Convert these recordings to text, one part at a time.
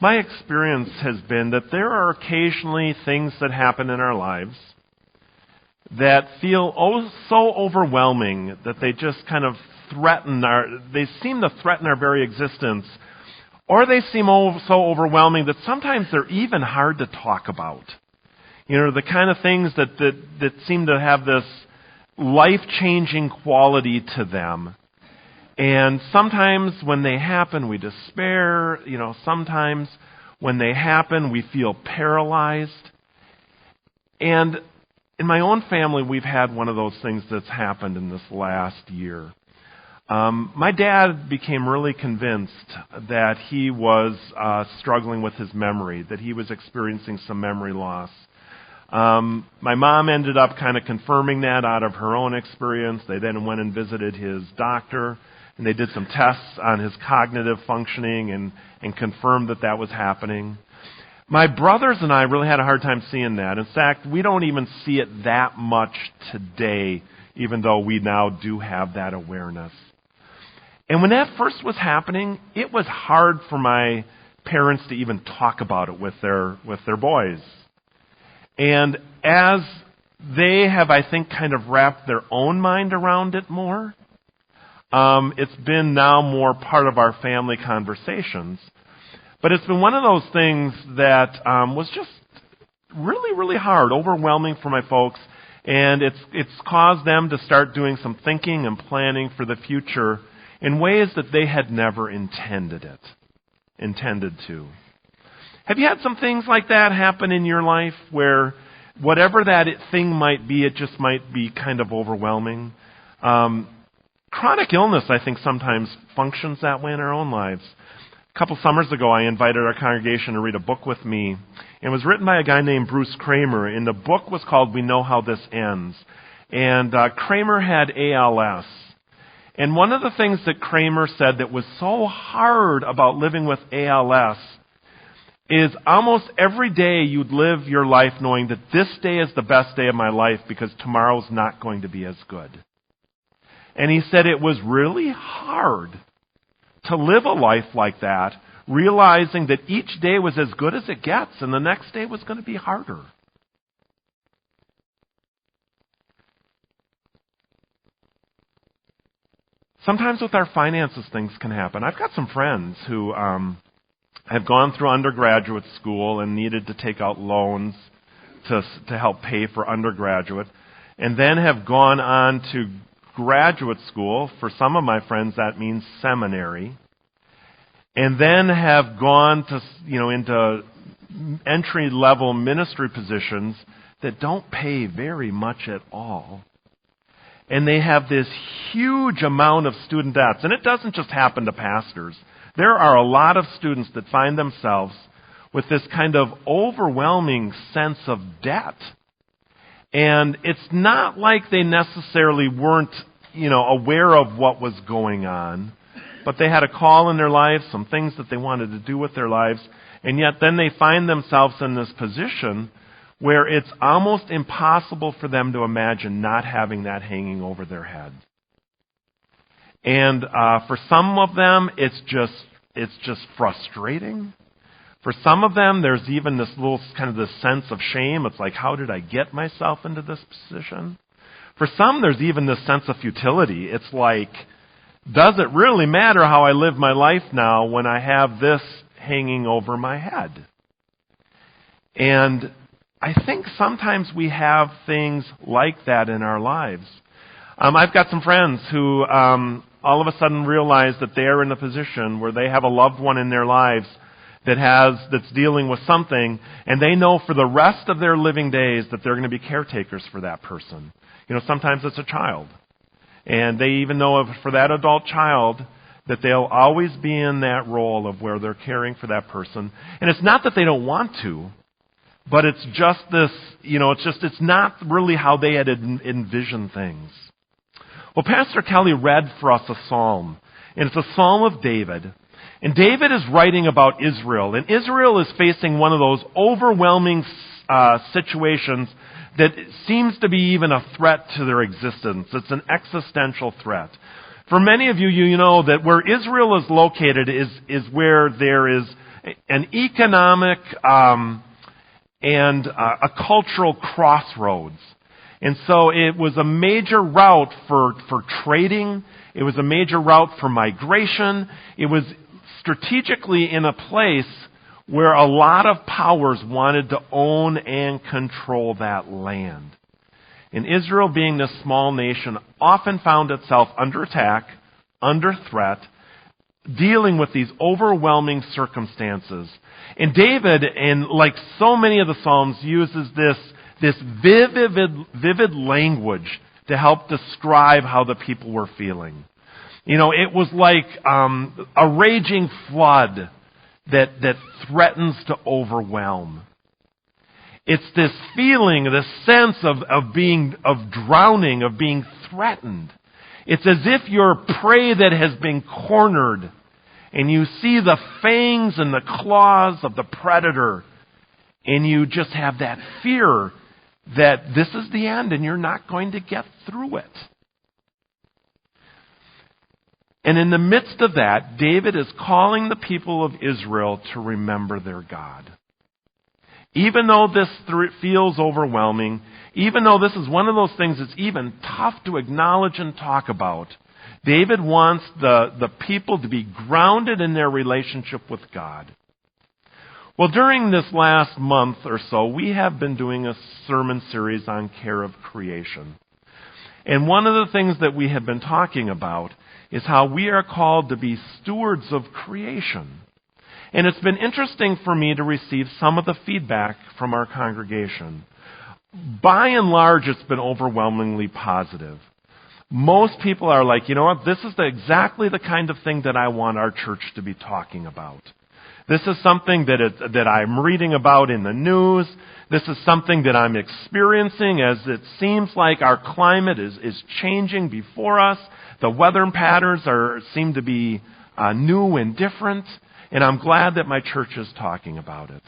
My experience has been that there are occasionally things that happen in our lives that feel so overwhelming that they just kind of they seem to threaten our very existence, or they seem so overwhelming that sometimes they're even hard to talk about. You know, the kind of things that seem to have this life-changing quality to them. And sometimes when they happen, we despair. You know, sometimes when they happen, we feel paralyzed. And in my own family, we've had one of those things that's happened in this last year. My dad became really convinced that he was struggling with his memory, that he was experiencing some memory loss. My mom ended up kind of confirming that out of her own experience. They then went and visited his doctor, and they did some tests on his cognitive functioning and confirmed that that was happening. My brothers and I really had a hard time seeing that. In fact, we don't even see it that much today, even though we now do have that awareness. And when that first was happening, it was hard for my parents to even talk about it with their boys. And as they have, I think, kind of wrapped their own mind around it more, it's been now more part of our family conversations. But it's been one of those things that was just really, really hard, overwhelming for my folks, and it's caused them to start doing some thinking and planning for the future in ways that they had never intended to. Have you had some things like that happen in your life where whatever that thing might be, it just might be kind of overwhelming? Chronic illness, I think, sometimes functions that way in our own lives. A couple summers ago, I invited our congregation to read a book with me. It was written by a guy named Bruce Kramer, and the book was called We Know How This Ends. And Kramer had ALS. And one of the things that Kramer said that was so hard about living with ALS is almost every day you'd live your life knowing that this day is the best day of my life because tomorrow's not going to be as good. And he said it was really hard to live a life like that, realizing that each day was as good as it gets and the next day was going to be harder. Sometimes with our finances, things can happen. I've got some friends who have gone through undergraduate school and needed to take out loans to help pay for undergraduate, and then have gone on to graduate school. For some of my friends, that means seminary, and then have gone to into entry-level ministry positions that don't pay very much at all. And they have this huge amount of student debts. And it doesn't just happen to pastors. There are a lot of students that find themselves with this kind of overwhelming sense of debt. And it's not like they necessarily weren't, aware of what was going on, but they had a call in their lives, some things that they wanted to do with their lives, and yet then they find themselves in this position where it's almost impossible for them to imagine not having that hanging over their head. And for some of them, it's just frustrating. For some of them, there's even this little kind of this sense of shame. It's like, how did I get myself into this position? For some, there's even this sense of futility. It's like, does it really matter how I live my life now when I have this hanging over my head? And I think sometimes we have things like that in our lives. I've got some friends who all of a sudden realize that they are in a position where they have a loved one in their lives that's dealing with something, and they know for the rest of their living days that they're going to be caretakers for that person. Sometimes it's a child. And they even know for that adult child that they'll always be in that role of where they're caring for that person. And it's not that they don't want to, but it's just this, it's not really how they had envisioned things. Well, Pastor Kelly read for us a psalm, and it's a psalm of David. And David is writing about Israel, and Israel is facing one of those overwhelming situations that seems to be even a threat to their existence. It's an existential threat. For many of you, you know that where Israel is located is where there is an economic and a cultural crossroads. And so it was a major route for trading. It was a major route for migration. It was strategically in a place where a lot of powers wanted to own and control that land. And Israel, being this small nation, often found itself under attack, under threat, dealing with these overwhelming circumstances. And David, and like so many of the Psalms, uses this vivid language to help describe how the people were feeling. You know, it was like a raging flood that threatens to overwhelm. It's this feeling, this sense of drowning, of being threatened. It's as if you're prey that has been cornered, and you see the fangs and the claws of the predator, and you just have that fear that this is the end and you're not going to get through it. And in the midst of that, David is calling the people of Israel to remember their God. Even though this feels overwhelming, even though this is one of those things that's even tough to acknowledge and talk about, David wants the people to be grounded in their relationship with God. Well, during this last month or so, we have been doing a sermon series on care of creation. And one of the things that we have been talking about is how we are called to be stewards of creation. And it's been interesting for me to receive some of the feedback from our congregation. By and large, it's been overwhelmingly positive. Most people are like, you know what, this is exactly the kind of thing that I want our church to be talking about. This is something that I'm reading about in the news. This is something that I'm experiencing as it seems like our climate is changing before us. The weather patterns seem to be new and different. And I'm glad that my church is talking about it.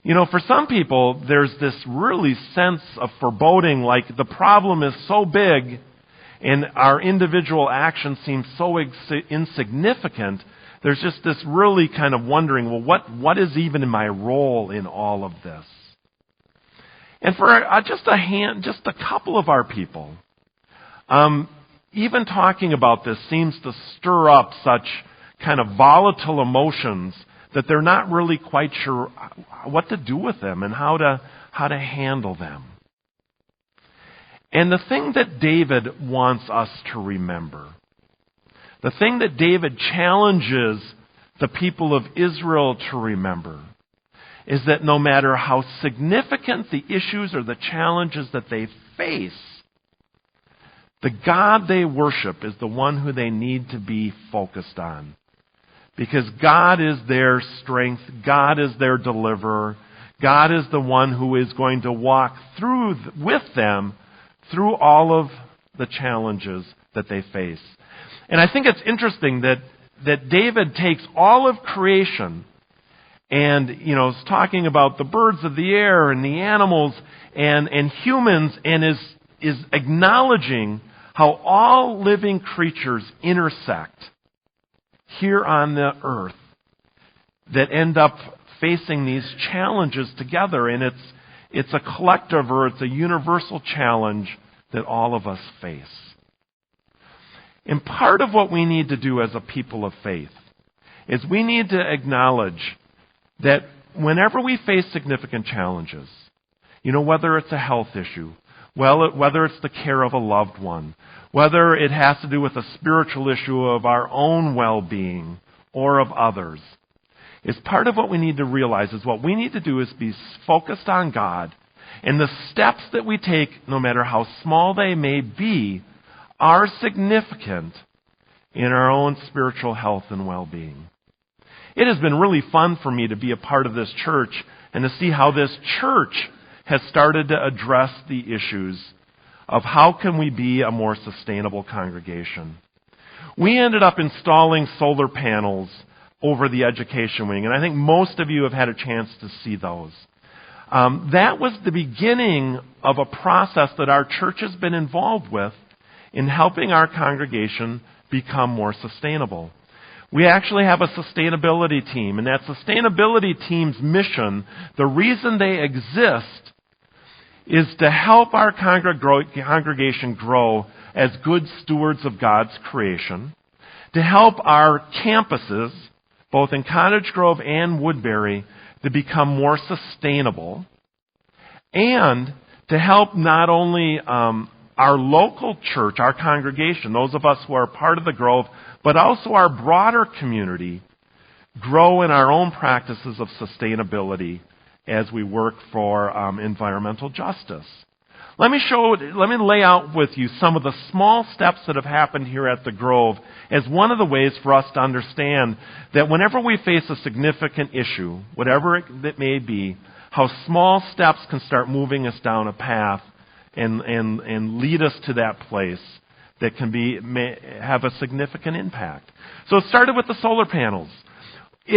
You know, for some people, there's this really sense of foreboding, like the problem is so big and our individual actions seem so insignificant. There's just this really kind of wondering, well, what is even my role in all of this? And for just a couple of our people, even talking about this seems to stir up such kind of volatile emotions that they're not really quite sure what to do with them and how to handle them. And the thing that David wants us to remember, the thing that David challenges the people of Israel to remember, is that no matter how significant the issues or the challenges that they face, the God they worship is the one who they need to be focused on. Because God is their strength, God is their deliverer, God is the one who is going to walk through with them through all of the challenges that they face. And I think it's interesting that David takes all of creation and, you know, is talking about the birds of the air and the animals and humans, and is acknowledging how all living creatures intersect here on the earth that end up facing these challenges together. And it's a collective, or it's a universal challenge that all of us face. And part of what we need to do as a people of faith is we need to acknowledge that whenever we face significant challenges, you know, whether it's a health issue, whether it's the care of a loved one, whether it has to do with a spiritual issue of our own well-being or of others, is part of what we need to realize is what we need to do is be focused on God, and the steps that we take, no matter how small they may be, are significant in our own spiritual health and well-being. It has been really fun for me to be a part of this church and to see how this church has started to address the issues of how can we be a more sustainable congregation. We ended up installing solar panels over the education wing, and I think most of you have had a chance to see those. That was the beginning of a process that our church has been involved with in helping our congregation become more sustainable. we actually have a sustainability team. And that sustainability team's mission, the reason they exist, is to help our congregation grow as good stewards of God's creation, to help our campuses, both in Cottage Grove and Woodbury, to become more sustainable, and to help not only our local church, our congregation, those of us who are part of the Grove, but also our broader community, grow in our own practices of sustainability as we work for environmental justice. Let me lay out with you some of the small steps that have happened here at the Grove as one of the ways for us to understand that whenever we face a significant issue, whatever it may be, how small steps can start moving us down a path and lead us to that place that can have a significant impact. So it started with the solar panels. We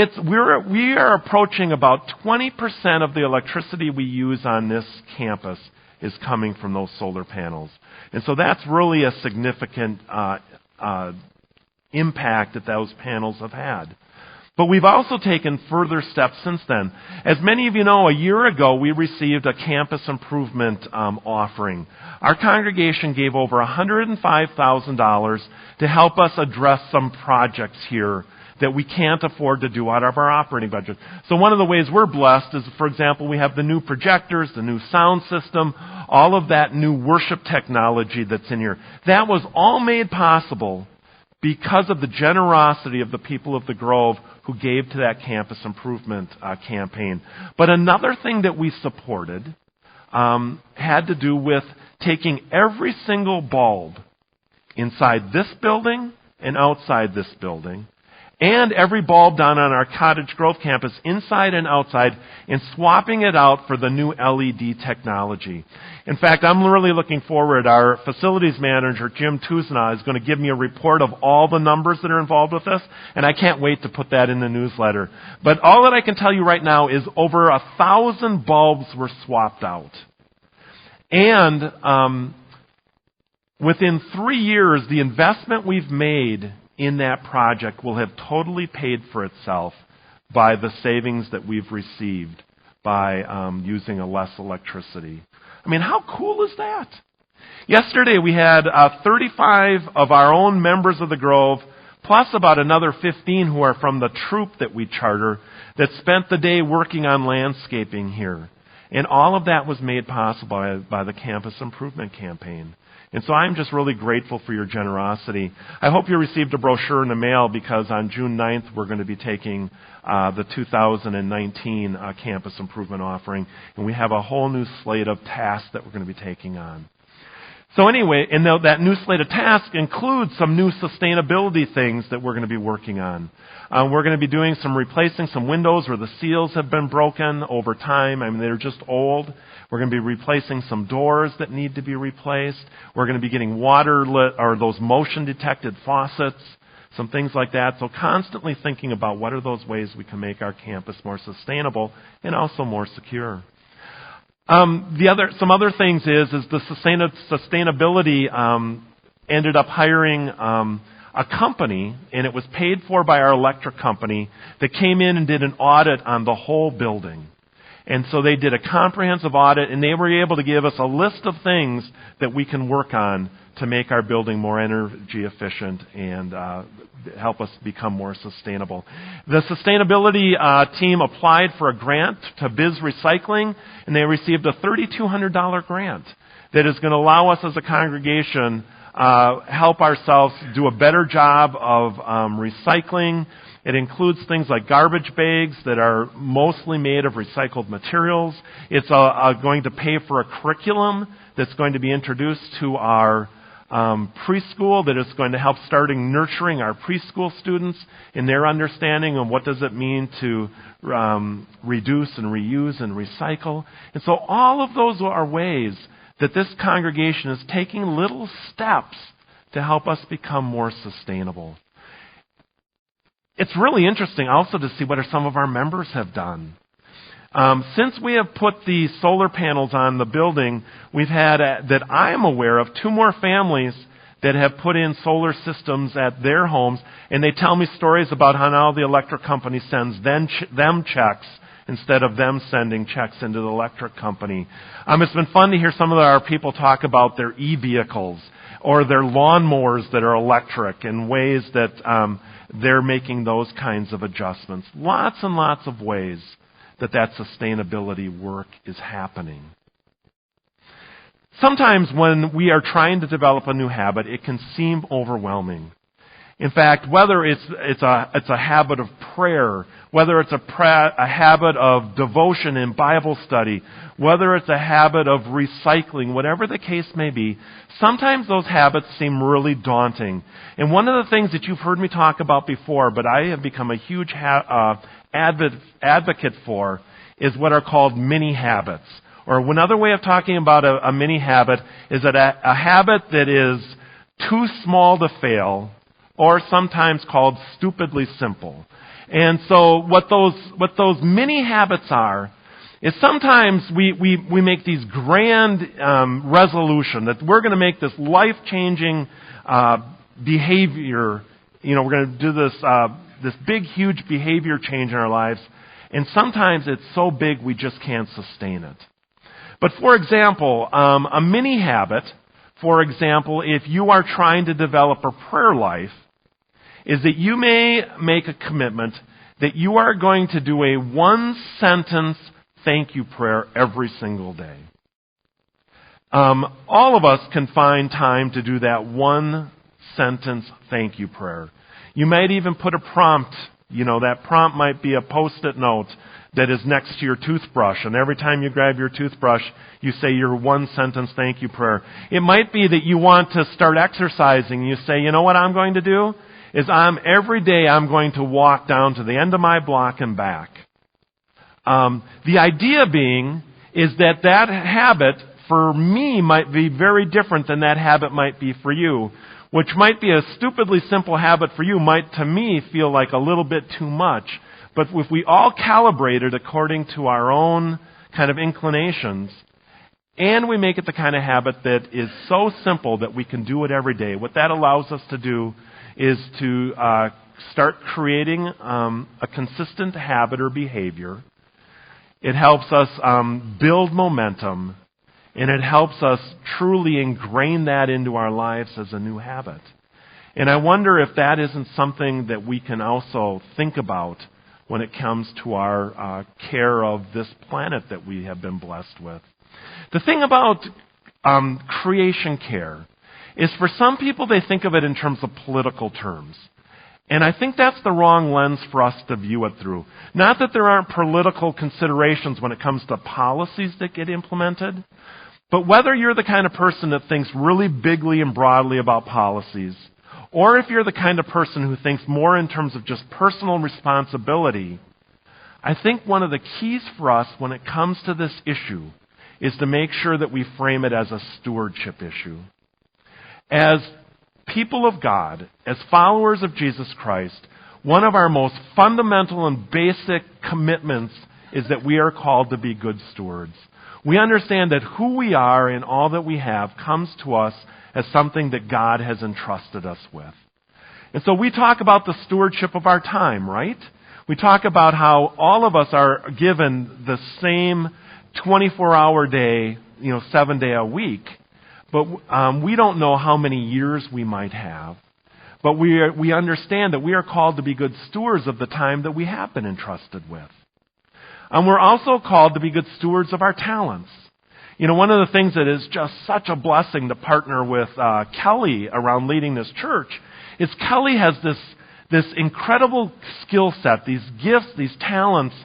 are approaching about 20% of the electricity we use on this campus is coming from those solar panels. And so that's really a significant impact that those panels have had. But we've also taken further steps since then. As many of you know, a year ago we received a campus improvement offering. Our congregation gave over $105,000 to help us address some projects here that we can't afford to do out of our operating budget. So one of the ways we're blessed is, for example, we have the new projectors, the new sound system, all of that new worship technology that's in here. That was all made possible because of the generosity of the people of the Grove who gave to that campus improvement campaign. But another thing that we supported had to do with taking every single bulb inside this building and outside this building, and every bulb down on our Cottage Grove campus, inside and outside, and swapping it out for the new LED technology. In fact, I'm really looking forward. Our facilities manager, Jim Tuzna, is going to give me a report of all the numbers that are involved with this, and I can't wait to put that in the newsletter. But all that I can tell you right now is over 1,000 bulbs were swapped out. And within 3 years, the investment we've made in that project will have totally paid for itself by the savings that we've received by using less electricity. I mean, how cool is that? Yesterday we had 35 of our own members of the Grove, plus about another 15 who are from the troop that we charter, that spent the day working on landscaping here. And all of that was made possible by the Campus Improvement Campaign. And so I'm just really grateful for your generosity. I hope you received a brochure in the mail, because on June 9th we're going to be taking the 2019 Campus Improvement Offering, and we have a whole new slate of tasks that we're going to be taking on. So anyway, and that new slate of tasks includes some new sustainability things that we're going to be working on. We're going to be doing replacing some windows where the seals have been broken over time. I mean, they're just old. We're going to be replacing some doors that need to be replaced. We're going to be getting those motion-detected faucets, some things like that. So constantly thinking about what are those ways we can make our campus more sustainable and also more secure. Some other things is the sustainability ended up hiring a company, and it was paid for by our electric company, that came in and did an audit on the whole building. And so they did a comprehensive audit, and they were able to give us a list of things that we can work on to make our building more energy efficient and help us become more sustainable. The sustainability team applied for a grant to Biz Recycling, and they received a $3,200 grant that is going to allow us as a congregation help ourselves do a better job of recycling. It includes things like garbage bags that are mostly made of recycled materials. It's going to pay for a curriculum that's going to be introduced to our preschool, that is going to help nurturing our preschool students in their understanding of what does it mean to reduce and reuse and recycle. And so all of those are ways that this congregation is taking little steps to help us become more sustainable. It's really interesting also to see what some of our members have done. Since we have put the solar panels on the building, we've had, that I am aware of, 2 more families that have put in solar systems at their homes, and they tell me stories about how now the electric company sends them checks instead of them sending checks into the electric company. It's been fun to hear some of our people talk about their e-vehicles or their lawnmowers that are electric and ways that they're making those kinds of adjustments. Lots and lots of ways that sustainability work is happening. Sometimes when we are trying to develop a new habit, it can seem overwhelming. In fact, whether it's a habit of prayer, whether it's a habit of devotion in Bible study, whether it's a habit of recycling, whatever the case may be, sometimes those habits seem really daunting. And one of the things that you've heard me talk about before, but I have become a huge advocate for, is what are called mini habits. Or another way of talking about a mini habit is that a habit that is too small to fail, or sometimes called stupidly simple. And so what those mini habits are is sometimes we make these grand resolution that we're going to make this life-changing behavior. We're going to do this big, huge behavior change in our lives, and sometimes it's so big we just can't sustain it. But for example, a mini habit, for example, if you are trying to develop a prayer life, is that you may make a commitment that you are going to do a one-sentence thank you prayer every single day. All of us can find time to do that one-sentence thank you prayer. You might even put a prompt. That prompt might be a Post-it note that is next to your toothbrush, and every time you grab your toothbrush, you say your one-sentence thank you prayer. It might be that you want to start exercising. You say, you know what I'm going to do? Every day I'm going to walk down to the end of my block and back. The idea being is that habit for me might be very different than that habit might be for you, which might be a stupidly simple habit for you, might to me feel like a little bit too much. But if we all calibrate it according to our own kind of inclinations, and we make it the kind of habit that is so simple that we can do it every day, what that allows us to do is to start creating a consistent habit or behavior. It helps us build momentum, and it helps us truly ingrain that into our lives as a new habit. And I wonder if that isn't something that we can also think about when it comes to our care of this planet that we have been blessed with. The thing about creation care is for some people they think of it in terms of political terms. And I think that's the wrong lens for us to view it through. Not that there aren't political considerations when it comes to policies that get implemented, but whether you're the kind of person that thinks really bigly and broadly about policies, or if you're the kind of person who thinks more in terms of just personal responsibility, I think one of the keys for us when it comes to this issue is to make sure that we frame it as a stewardship issue. As people of God, as followers of Jesus Christ, one of our most fundamental and basic commitments is that we are called to be good stewards. We understand that who we are and all that we have comes to us as something that God has entrusted us with. And so we talk about the stewardship of our time, right? We talk about how all of us are given the same 24-hour day, 7-day a week. But we don't know how many years we might have. But we understand that we are called to be good stewards of the time that we have been entrusted with. And we're also called to be good stewards of our talents. One of the things that is just such a blessing to partner with Kelly around leading this church is Kelly has this incredible skill set, these gifts, these talents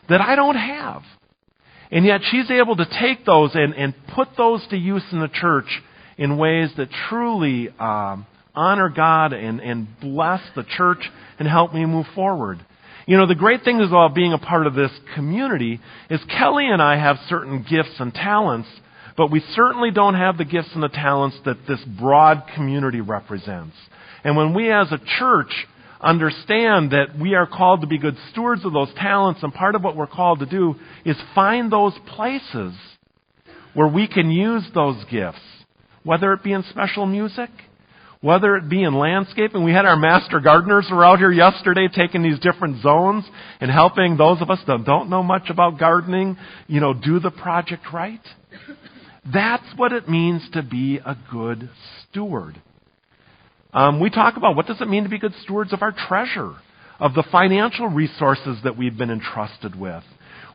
that I don't have. And yet she's able to take those and put those to use in the church in ways that truly honor God and bless the church and help me move forward. The great thing about being a part of this community is Kelly and I have certain gifts and talents, but we certainly don't have the gifts and the talents that this broad community represents. And when we as a church understand that we are called to be good stewards of those talents, and part of what we're called to do is find those places where we can use those gifts, whether it be in special music, Whether it be in landscaping, we had our master gardeners who were out here yesterday taking these different zones and helping those of us that don't know much about gardening, do the project right. That's what it means to be a good steward. We talk about what does it mean to be good stewards of our treasure, of the financial resources that we've been entrusted with.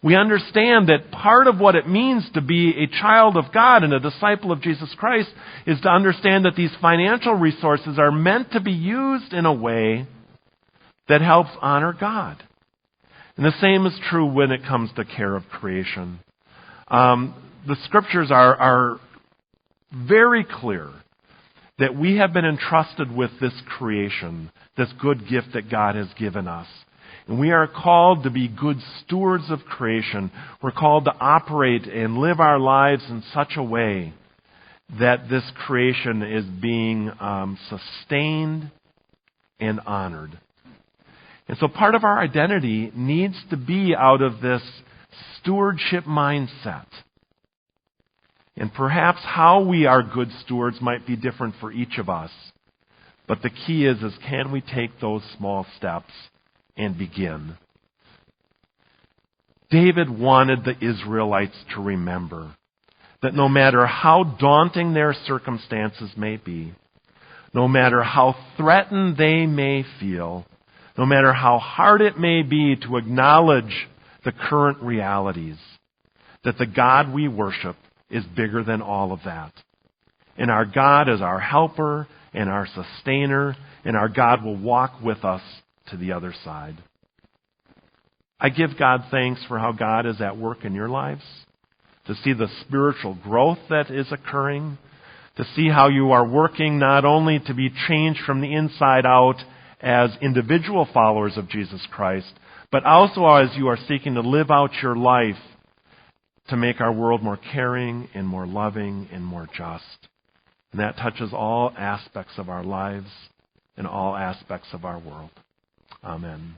We understand that part of what it means to be a child of God and a disciple of Jesus Christ is to understand that these financial resources are meant to be used in a way that helps honor God. And the same is true when it comes to care of creation. The scriptures are very clear that we have been entrusted with this creation, this good gift that God has given us. And we are called to be good stewards of creation. We're called to operate and live our lives in such a way that this creation is being sustained and honored. And so part of our identity needs to be out of this stewardship mindset. And perhaps how we are good stewards might be different for each of us. But the key is can we take those small steps and begin? David wanted the Israelites to remember that no matter how daunting their circumstances may be, no matter how threatened they may feel, no matter how hard it may be to acknowledge the current realities, that the God we worship is bigger than all of that. And our God is our helper and our sustainer, and our God will walk with us to the other side. I give God thanks for how God is at work in your lives, to see the spiritual growth that is occurring, to see how you are working not only to be changed from the inside out as individual followers of Jesus Christ, but also as you are seeking to live out your life to make our world more caring and more loving and more just. And that touches all aspects of our lives and all aspects of our world. Amen.